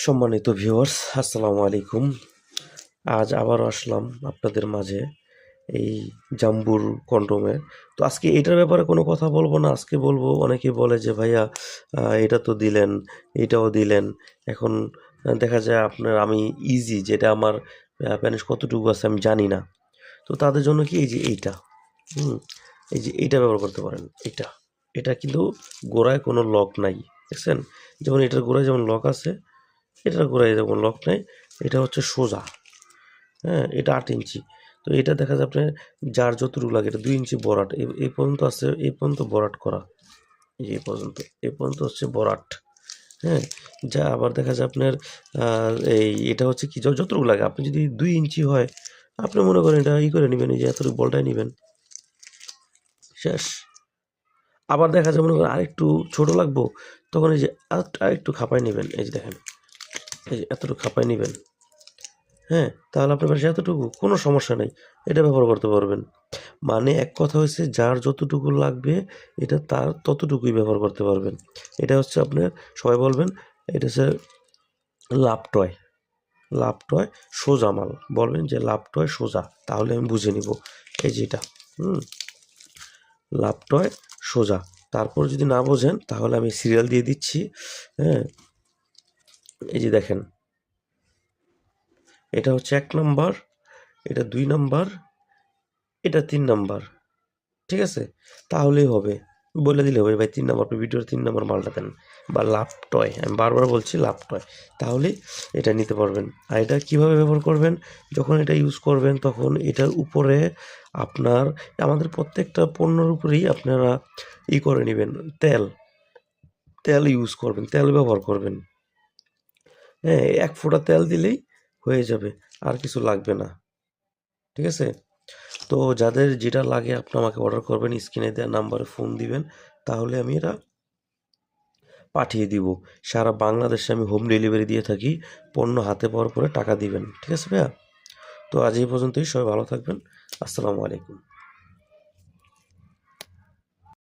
সম্মানিত ভিউয়ার্স, আসসালামু আলাইকুম। আজ আবারও আসলাম আপনাদের মাঝে এই জাম্বুর কন্ডোমে। তো আজকে এটার ব্যাপারে কোনো কথা বলবো না। আজকে বলবো, অনেকেই বলে যে ভাইয়া এটা তো দিলেন, এটাও দিলেন। এখন দেখা যায় আপনার আমি ইজি যেটা আমার ব্যালেন্স কতটুকু আছে আমি জানি না। তো তাদের জন্য কি এই যে এইটা, হুম, এই যে এইটা ব্যবহার করতে পারেন। এটা কিন্তু গোড়ায় কোনো লক নাই, দেখছেন? যেমন এটার গোড়ায় যেমন লক আছে, এটার গোড়ায় যেমন লক নাই। এটা হচ্ছে সোজা, হ্যাঁ, এটা 8 ইঞ্চি। তো এটা দেখা যায় আপনার যার যতটুকু লাগে, এটা 2 ইঞ্চি বরাট, এই পর্যন্ত আছে, এই পর্যন্ত বরাট করা, এই পর্যন্ত হচ্ছে বরাট, হ্যাঁ। যা আবার দেখা যায় আপনার এটা হচ্ছে কি যতটুকু লাগে, আপনি যদি 2 ইঞ্চি হয়, আপনি মনে করেন এটা করে নেবেন, এই যে এতটুকু বলটাই নেবেন, শেষ। আবার দেখা যায় মনে করেন আরেকটু ছোট লাগবো, তখন এই যে আরেকটু খাপায় নেবেন, এই যে দেখেন, এই যে এতটুকু খাপায় নেবেন, হ্যাঁ, তাহলে আপনার পাশে এতটুকু কোনো সমস্যা নেই, এটা ব্যবহার করতে পারবেন। মানে এক কথা হচ্ছে যার যতটুকু লাগবে এটা তার ততটুকুই ব্যবহার করতে পারবেন। এটা হচ্ছে আপনার, সবাই বলবেন এটা হচ্ছে লাপটয়, লাপটয় সোজা মাল, বলবেন যে লাপটয় সোজা, তাহলে আমি বুঝে নিব। এই যে এটা, হুম, লাপটয় সোজা। তারপর যদি না বোঝেন তাহলে আমি সিরিয়াল দিয়ে দিচ্ছি, হ্যাঁ। এই যে দেখেন, এটা হচ্ছে 1 নম্বর, এটা 2 নম্বর, এটা 3 নম্বর, ঠিক আছে? তাহলেই হবে, বলে দিলে হবে ভাই 3 নম্বর, আপনি ভিডিওর 3 নম্বর মালটা দেন, বা লাপটয়, আমি বারবার বলছি লাপটয়, তাহলেই এটা নিতে পারবেন। আর এটা কীভাবে ব্যবহার করবেন, যখন এটা ইউজ করবেন তখন এটার উপরে আপনার, আমাদের প্রত্যেকটা পণ্যের উপরেই আপনারা করে নেবেন, তেল, তেল ইউজ করবেন, তেল ব্যবহার করবেন, হ্যাঁ। 1 ফোঁটা তেল দিলেই হয়ে যাবে, আর কিছু লাগবে না, ঠিক আছে? তো যাদের যেটা লাগে আপনি আমাকে অর্ডার করবেন, স্ক্রিনে দেওয়া নাম্বারে ফোন দিবেন, তাহলে আমি এটা পাঠিয়ে দিব। সারা বাংলাদেশে আমি হোম ডেলিভারি দিয়ে থাকি, পণ্য হাতে পাওয়ার পরে টাকা দিবেন, ঠিক আছে ভাইয়া? তো আজ এই পর্যন্তই, সবাই ভালো থাকবেন। আসসালামু আলাইকুম।